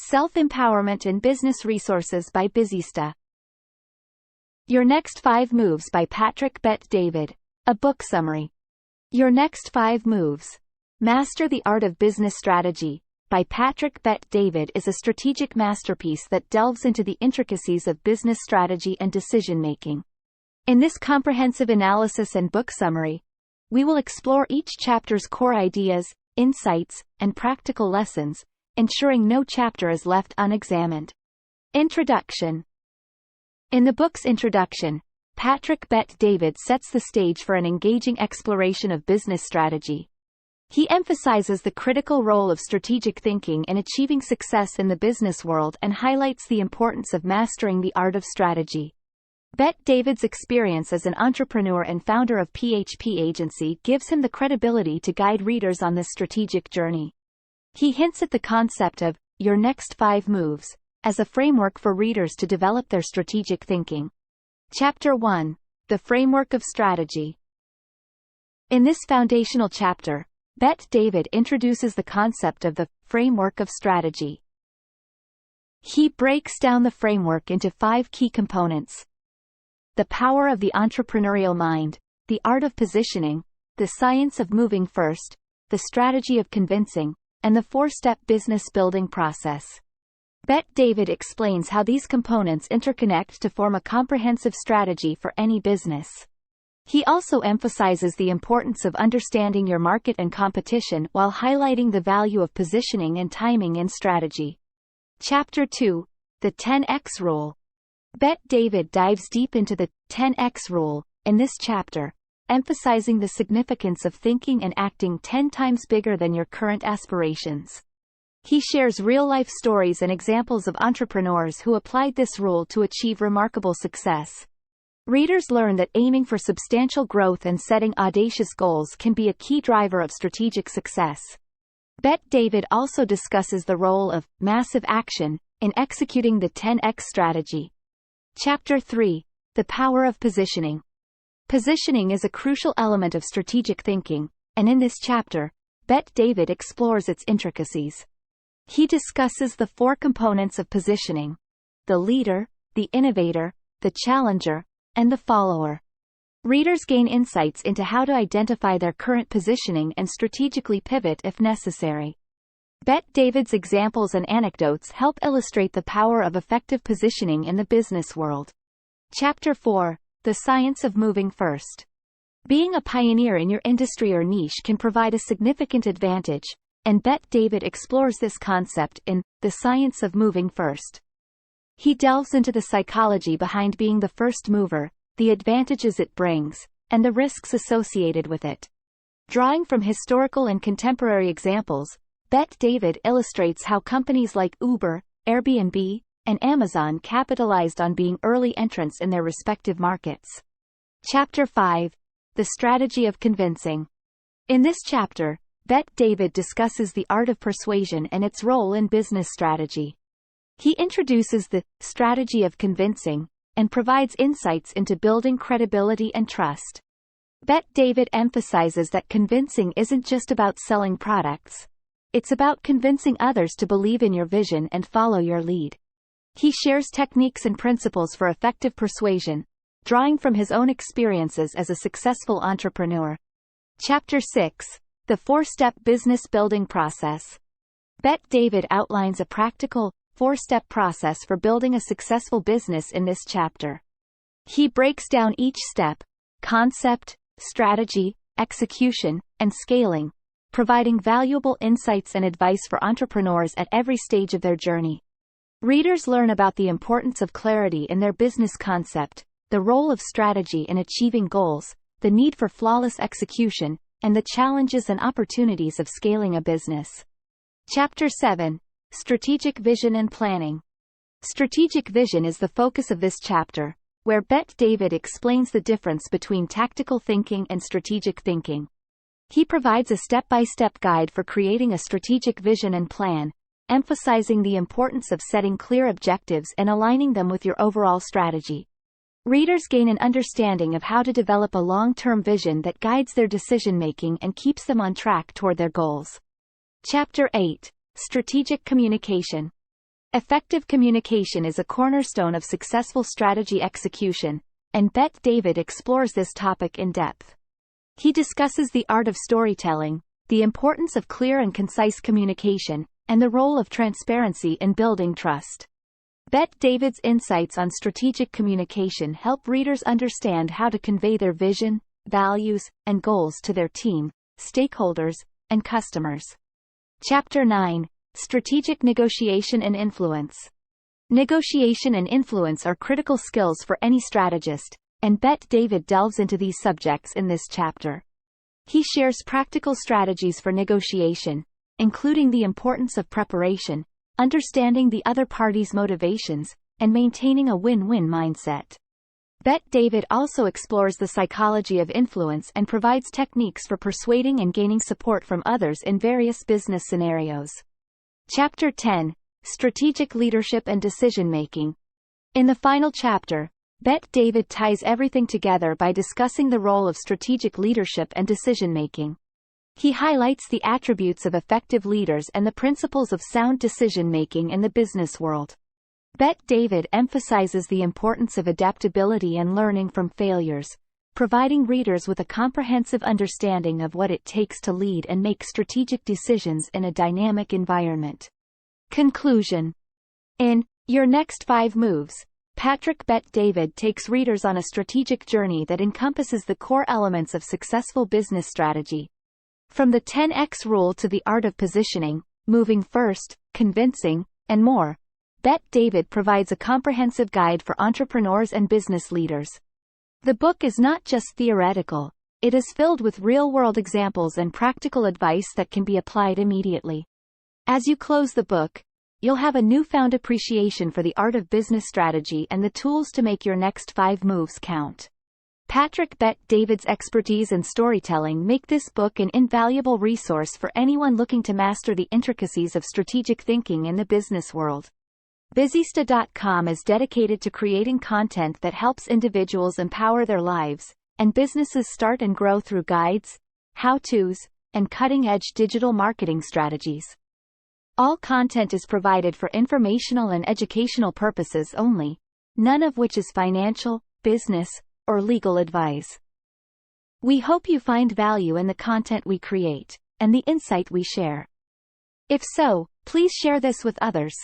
Self-Empowerment and Business Resources by Bizista. Your Next 5 Moves by Patrick Bet-David. A book summary. Your Next 5 Moves. Master the Art of Business Strategy by Patrick Bet-David is a strategic masterpiece that delves into the intricacies of business strategy and decision-making. In this comprehensive analysis and book summary, we will explore each chapter's core ideas, insights, and practical lessons, ensuring no chapter is left unexamined. Introduction. In the book's introduction, Patrick Bet-David sets the stage for an engaging exploration of business strategy. He emphasizes the critical role of strategic thinking in achieving success in the business world and highlights the importance of mastering the art of strategy. Bet-David's experience as an entrepreneur and founder of PHP Agency gives him the credibility to guide readers on this strategic journey. He hints at the concept of your next 5 moves as a framework for readers to develop their strategic thinking. Chapter 1. The Framework of Strategy. In this foundational chapter, Bet-David introduces the concept of the framework of strategy. He breaks down the framework into 5 key components: the power of the entrepreneurial mind, the art of positioning, the science of moving first, the strategy of convincing, and the 4-step business building process. Bet-David explains how these components interconnect to form a comprehensive strategy for any business. He also emphasizes the importance of understanding your market and competition while highlighting the value of positioning and timing in strategy. Chapter 2. The 10x Rule. Bet-David dives deep into the 10x Rule in this chapter, emphasizing the significance of thinking and acting 10 times bigger than your current aspirations. He shares real-life stories and examples of entrepreneurs who applied this rule to achieve remarkable success. Readers learn that aiming for substantial growth and setting audacious goals can be a key driver of strategic success. Bet-David also discusses the role of massive action in executing the 10x strategy. Chapter 3. The Power of Positioning. Positioning is a crucial element of strategic thinking, and in this chapter, Bet-David explores its intricacies. He discusses the 4 components of positioning: the leader, the innovator, the challenger, and the follower. Readers gain insights into how to identify their current positioning and strategically pivot if necessary. Bet-David's examples and anecdotes help illustrate the power of effective positioning in the business world. Chapter 4. The Science of Moving First. Being a pioneer in your industry or niche can provide a significant advantage, and Bet-David explores this concept in The Science of Moving First. He delves into the psychology behind being the first mover, the advantages it brings, and the risks associated with it. Drawing from historical and contemporary examples, Bet-David illustrates how companies like Uber, Airbnb, and Amazon capitalized on being early entrants in their respective markets. Chapter 5. The Strategy of Convincing. In this chapter, Bet-David discusses the art of persuasion and its role in business strategy. He introduces the strategy of convincing and provides insights into building credibility and trust. Bet-David emphasizes that convincing isn't just about selling products. It's about convincing others to believe in your vision and follow your lead. He shares techniques and principles for effective persuasion, drawing from his own experiences as a successful entrepreneur. Chapter 6. The 4-step business building process. Bet-David outlines a practical, 4-step process for building a successful business in this chapter. He breaks down each step: concept, strategy, execution, and scaling, providing valuable insights and advice for entrepreneurs at every stage of their journey. Readers learn about the importance of clarity in their business concept, the role of strategy in achieving goals, the need for flawless execution, and the challenges and opportunities of scaling a business. Chapter 7. Strategic Vision and Planning. Strategic vision is the focus of this chapter, where Bet-David explains the difference between tactical thinking and strategic thinking. He provides a step-by-step guide for creating a strategic vision and plan, emphasizing the importance of setting clear objectives and aligning them with your overall strategy. Readers gain an understanding of how to develop a long-term vision that guides their decision-making and keeps them on track toward their goals. Chapter 8. Strategic Communication. Effective communication is a cornerstone of successful strategy execution, and Bet David explores this topic in depth. He discusses the art of storytelling, the importance of clear and concise communication, and the role of transparency in building trust. Bet David's insights on strategic communication help readers understand how to convey their vision, values, and goals to their team, stakeholders, and customers. Chapter 9: Strategic Negotiation and Influence. Negotiation and influence are critical skills for any strategist, and Bet David delves into these subjects in this chapter. He shares practical strategies for negotiation, including the importance of preparation, understanding the other party's motivations, and maintaining a win-win mindset. Bet David also explores the psychology of influence and provides techniques for persuading and gaining support from others in various business scenarios. Chapter 10: Strategic Leadership and Decision-Making. In the final chapter, Bet David ties everything together by discussing the role of strategic leadership and decision-making. He highlights the attributes of effective leaders and the principles of sound decision-making in the business world. Bet David emphasizes the importance of adaptability and learning from failures, providing readers with a comprehensive understanding of what it takes to lead and make strategic decisions in a dynamic environment. Conclusion. In Your Next 5 Moves, Patrick Bet David takes readers on a strategic journey that encompasses the core elements of successful business strategy. From the 10x rule to the art of positioning, moving first, convincing, and more, Bet David provides a comprehensive guide for entrepreneurs and business leaders. The book is not just theoretical, it is filled with real-world examples and practical advice that can be applied immediately. As you close the book, you'll have a newfound appreciation for the art of business strategy and the tools to make your next 5 moves count. Patrick Bet David's expertise and storytelling make this book an invaluable resource for anyone looking to master the intricacies of strategic thinking in the business world. Bizista.com is dedicated to creating content that helps individuals empower their lives, and businesses start and grow through guides, how-tos, and cutting-edge digital marketing strategies. All content is provided for informational and educational purposes only, none of which is financial, business, or legal advice. We hope you find value in the content we create, and the insight we share. If so, please share this with others.